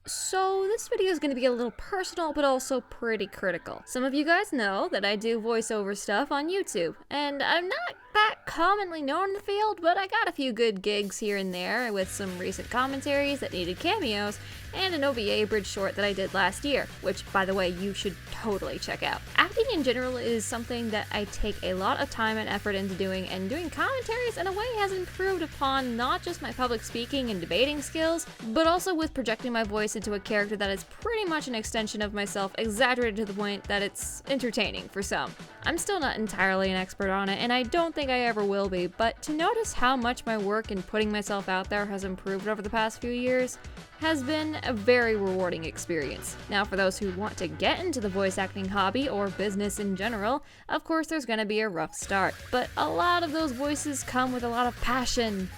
So this video is going to be a little personal, but also pretty critical. Some of you guys know that I do voiceover stuff on YouTube, and I'm not that commonly known in the field, but I got a few good gigs here and there with some recent commentaries that needed cameos, and an OVA bridge short that I did last year, which, by the way, you should totally check out. Acting in general is something that I take a lot of time and effort into doing, and doing commentaries in a way has improved upon not just my public speaking and debating skills, but also with projecting my voice into a character that is pretty much an extension of myself, exaggerated to the point that it's entertaining for some. I'm still not entirely an expert on it, and I don't think I ever will be, but to notice how much my work in putting myself out there has improved over the past few years has been a very rewarding experience. Now, for those who want to get into the voice acting hobby or business in general, of course there's gonna be a rough start, but a lot of those voices come with a lot of passion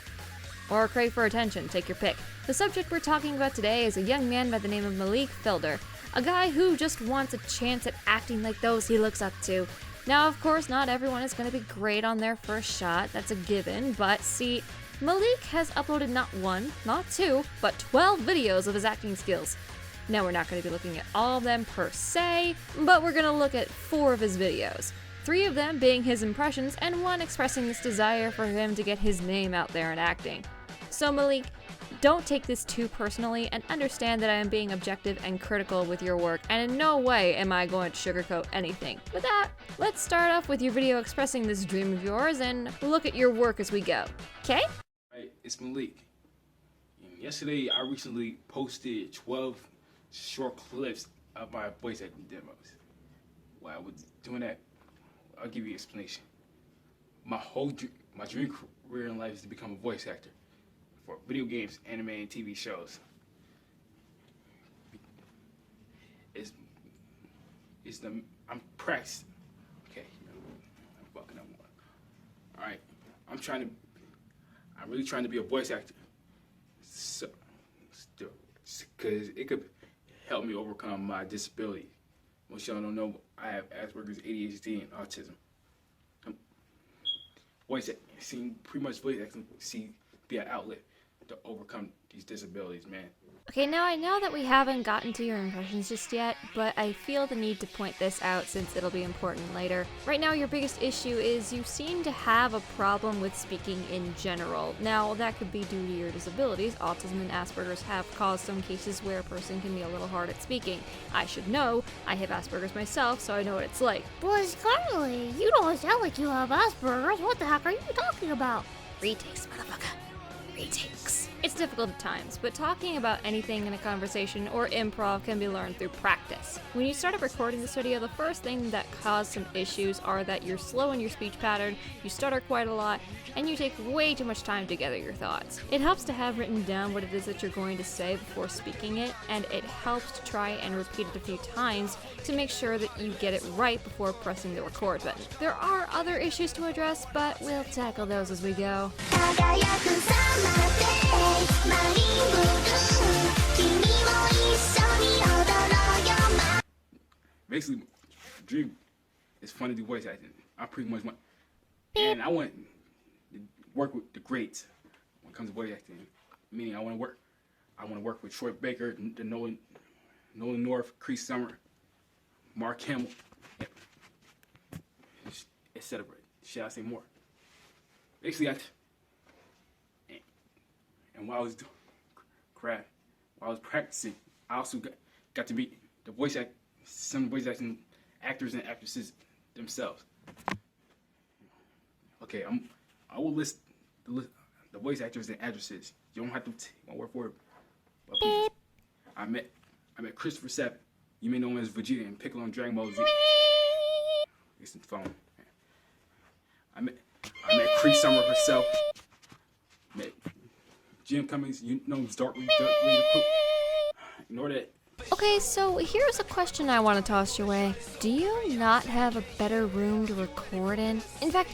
or a crave for attention, take your pick. The subject we're talking about today is a young man by the name of Malik, a guy who just wants a chance at acting like those he looks up to. Now, of course, not everyone is going to be great on their first shot, that's a given, but see, Malik has uploaded not one, not two, but 12 videos of his acting skills. Now, we're not going to be looking at all of them per se, but we're going to look at 4 of his videos. 3 of them being his impressions, and 1 expressing this desire for him to get his name out there in acting. So Malik, don't take this too personally and understand that I am being objective and critical with your work, and in no way am I going to sugarcoat anything. With that, let's start off with your video expressing this dream of yours and look at your work as we go. Okay? Hey, it's Malik. And yesterday, I recently posted 12 short clips of my voice acting demos. While I was doing that, I'll give you an explanation. My dream career in life is to become a voice actor for video games, anime, and TV shows. I'm practicing. Okay, I'm fucking up one. All right, I'm really trying to be a voice actor. So, because it could help me overcome my disability. Most y'all don't know, I have Asperger's, ADHD, and autism. Pretty much voice acting, be an outlet to overcome these disabilities, man. Okay, now I know that we haven't gotten to your impressions just yet, but I feel the need to point this out since it'll be important later. Right now, your biggest issue is you seem to have a problem with speaking in general. Now, that could be due to your disabilities. Autism and Asperger's have caused some cases where a person can be a little hard at speaking. I should know, I have Asperger's myself, so I know what it's like. Boy, Scarlet, you don't sound like you have Asperger's. What the heck are you talking about? Retakes, motherfucker. Retakes. It's difficult at times, but talking about anything in a conversation or improv can be learned through practice. When you started recording this video, the first thing that caused some issues are that you're slow in your speech pattern, you stutter quite a lot, and you take way too much time to gather your thoughts. It helps to have written down what it is that you're going to say before speaking it, and it helps to try and repeat it a few times to make sure that you get it right before pressing the record button. There are other issues to address, but we'll tackle those as we go. Basically, dream is fun to do voice acting. I pretty much want, and I want to work with the greats when it comes to voice acting. Meaning, I want to work with Troy Baker, the Nolan North, Cree Summer, Mark Hamill, etc. Should I say more? Basically, and while I was while I was practicing, I also got to meet some voice acting actors and actresses themselves. Okay, I will list the voice actors and actresses. You don't have to take my word for it. But please, I met Christopher Sapp. You may know him as Vegeta and Piccolo and Dragon Ball Z. It's the phone. I met Cree Summer herself. Met Jim Cummings, you know him as Dark Reed the Poop. Ignore that. Okay, so here's a question I want to toss your way. Do you not have a better room to record in? In fact,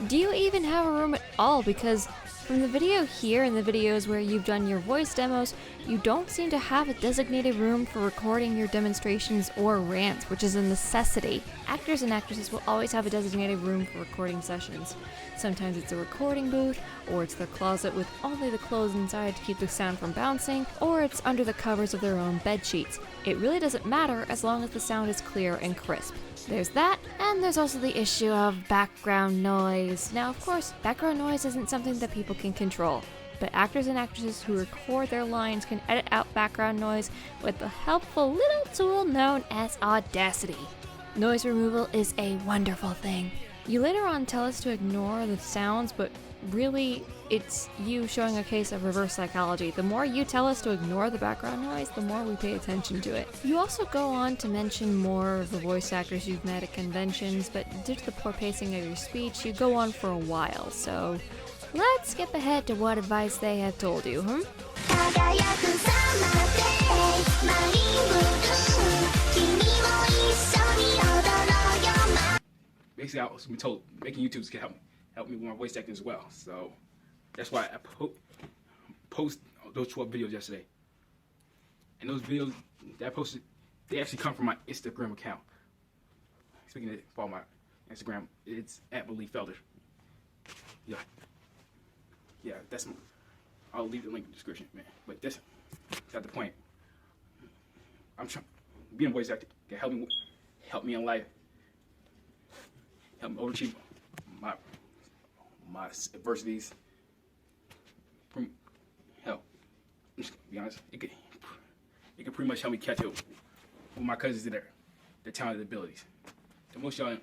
do you even have a room at all? Because From the video here and the videos where you've done your voice demos, you don't seem to have a designated room for recording your demonstrations or rants, which is a necessity. Actors and actresses will always have a designated room for recording sessions. Sometimes it's a recording booth, or it's their closet with only the clothes inside to keep the sound from bouncing, or it's under the covers of their own bed sheets. It really doesn't matter as long as the sound is clear and crisp. There's that, and there's also the issue of background noise. Now, of course, background noise isn't something that people can control, but actors and actresses who record their lines can edit out background noise with the helpful little tool known as Audacity. Noise removal is a wonderful thing. You later on tell us to ignore the sounds, but really, it's you showing a case of reverse psychology. The more you tell us to ignore the background noise, the more we pay attention to it. You also go on to mention more of the voice actors you've met at conventions, but due to the poor pacing of your speech, you go on for a while, so let's skip ahead to what advice they have told you, Basically, I was told making YouTubes can help me with my voice acting as well. So that's why I post those 12 videos yesterday. And those videos that I posted, they actually come from my Instagram account. Speaking of follow my Instagram, it's at Malik Felder. Yeah, that's. I'll leave the link in the description, man. But that's not the point. I'm trying. Being a voice actor can help me in life. Help me overachieve my adversities. Hell, I'm just gonna be honest. It could pretty much help me catch up with my cousins and their talented abilities. And most y'all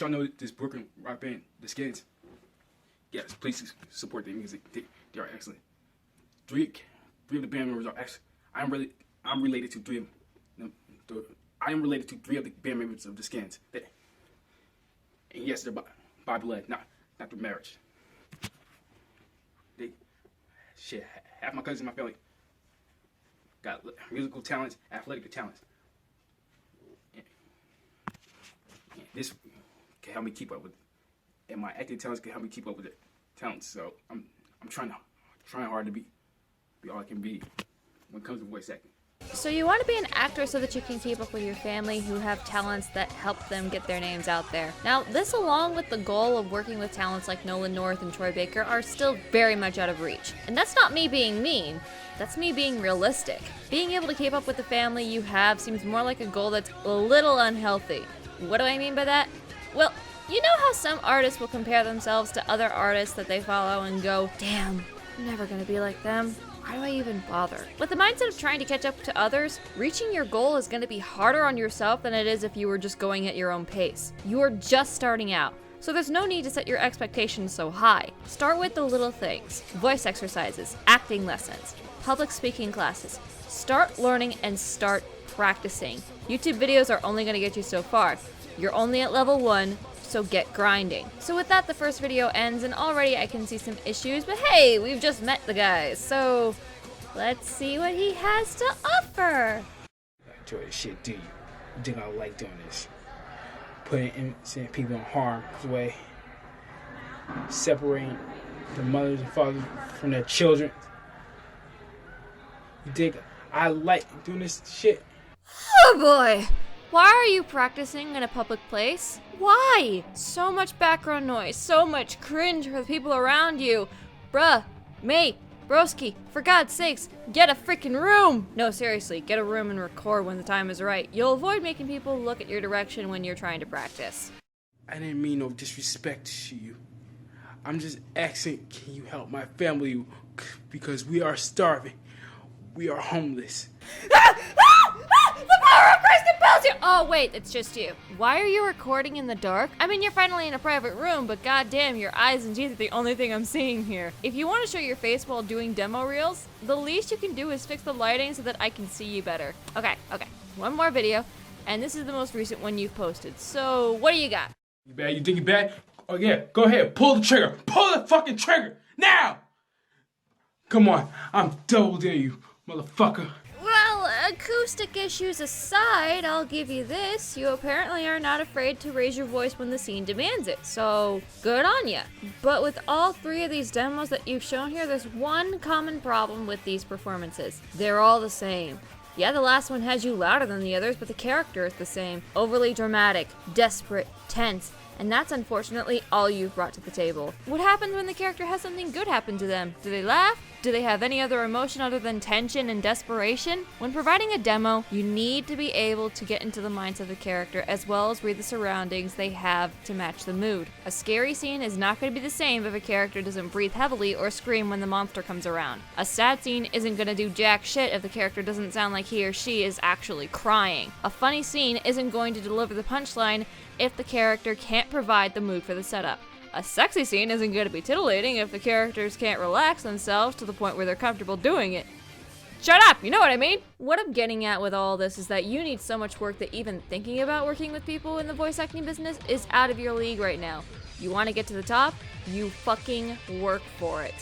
know this Brooklyn rock band, The Skins. Yes, please support their music. They are excellent. Three of the band members are excellent. I'm related to three of them. I am related to 3 of the band members of The Skins. And yes, they're by blood, not through marriage. Half my cousins in my family got musical talents, athletic talents. And this can help me keep up with it. And my acting talents can help me keep up with the talents. So I'm trying hard to be all I can be when it comes to voice acting. So you want to be an actor so that you can keep up with your family who have talents that help them get their names out there. Now, this along with the goal of working with talents like Nolan North and Troy Baker are still very much out of reach. And that's not me being mean, that's me being realistic. Being able to keep up with the family you have seems more like a goal that's a little unhealthy. What do I mean by that? Well, you know how some artists will compare themselves to other artists that they follow and go, damn, I'm never gonna be like them. Why do I even bother? With the mindset of trying to catch up to others, reaching your goal is going to be harder on yourself than it is if you were just going at your own pace. You are just starting out, so there's no need to set your expectations so high. Start with the little things: voice exercises, acting lessons, public speaking classes. Start learning and start practicing. YouTube videos are only going to get you so far. You're only at level 1, so get grinding. So with that, the first video ends, and already I can see some issues, but hey, we've just met the guy, so let's see what he has to offer. I enjoy this shit, do you? You think I like doing this? Putting innocent people in harm's way. Separating the mothers and fathers from their children. You think I like doing this shit? Oh boy! Why are you practicing in a public place? Why? So much background noise, so much cringe for the people around you. Bruh, mate, broski, for God's sakes, get a freaking room! No, seriously, get a room and record when the time is right. You'll avoid making people look at your direction when you're trying to practice. I didn't mean no disrespect to you. I'm just asking, can you help my family? Because we are starving. We are homeless. The power of Christ compels you! Oh, wait, it's just you. Why are you recording in the dark? I mean, you're finally in a private room, but goddamn, your eyes and teeth are the only thing I'm seeing here. If you want to show your face while doing demo reels, the least you can do is fix the lighting so that I can see you better. Okay. One more video, and this is the most recent one you've posted. So, what do you got? You bad? You think you bad? Oh yeah, go ahead, pull the trigger. Pull the fucking trigger, now! Come on, I'm double dare you, motherfucker. Well, acoustic issues aside, I'll give you this. You apparently are not afraid to raise your voice when the scene demands it, so good on ya. But with all 3 of these demos that you've shown here, there's one common problem with these performances. They're all the same. Yeah, the last one has you louder than the others, but the character is the same. Overly dramatic, desperate, tense, and that's unfortunately all you've brought to the table. What happens when the character has something good happen to them? Do they laugh? Do they have any other emotion other than tension and desperation? When providing a demo, you need to be able to get into the minds of the character as well as read the surroundings they have to match the mood. A scary scene is not going to be the same if a character doesn't breathe heavily or scream when the monster comes around. A sad scene isn't going to do jack shit if the character doesn't sound like he or she is actually crying. A funny scene isn't going to deliver the punchline if the character can't provide the mood for the setup. A sexy scene isn't going to be titillating if the characters can't relax themselves to the point where they're comfortable doing it. Shut up, you know what I mean? What I'm getting at with all this is that you need so much work that even thinking about working with people in the voice acting business is out of your league right now. You want to get to the top? You fucking work for it.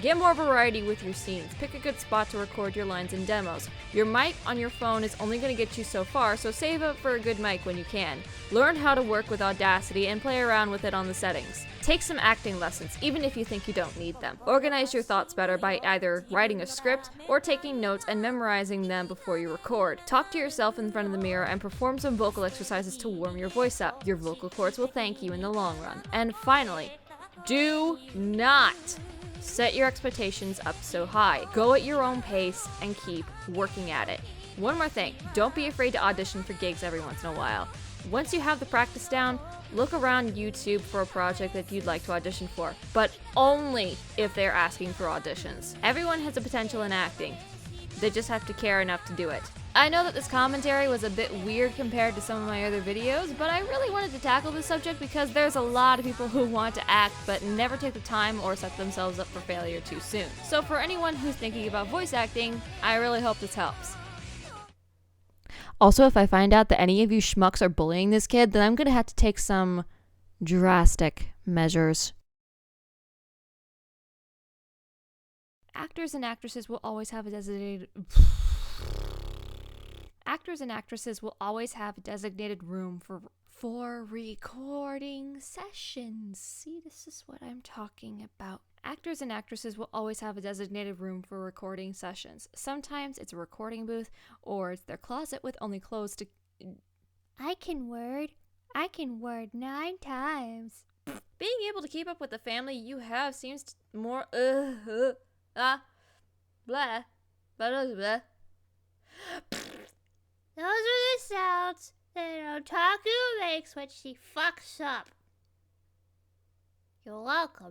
Get more variety with your scenes. Pick a good spot to record your lines and demos. Your mic on your phone is only going to get you so far, so save up for a good mic when you can. Learn how to work with Audacity and play around with it on the settings. Take some acting lessons, even if you think you don't need them. Organize your thoughts better by either writing a script or taking notes and memorizing them before you record. Talk to yourself in front of the mirror and perform some vocal exercises to warm your voice up. Your vocal cords will thank you in the long run. And finally, do not set your expectations up so high. Go at your own pace and keep working at it. One more thing, don't be afraid to audition for gigs every once in a while. Once you have the practice down, look around YouTube for a project that you'd like to audition for, but only if they're asking for auditions. Everyone has a potential in acting. They just have to care enough to do it. I know that this commentary was a bit weird compared to some of my other videos, but I really wanted to tackle this subject because there's a lot of people who want to act but never take the time or set themselves up for failure too soon. So for anyone who's thinking about voice acting, I really hope this helps. Also, if I find out that any of you schmucks are bullying this kid, then I'm gonna have to take some drastic measures. Actors and actresses will always have a designated room for recording sessions. See, this is what I'm talking about. Actors and actresses will always have a designated room for recording sessions. Sometimes it's a recording booth, or it's their closet with only clothes to... I can word 9 times. Being able to keep up with the family you have seems more... blah, blah, blah. Those are the sounds that an otaku makes when she fucks up. You're welcome.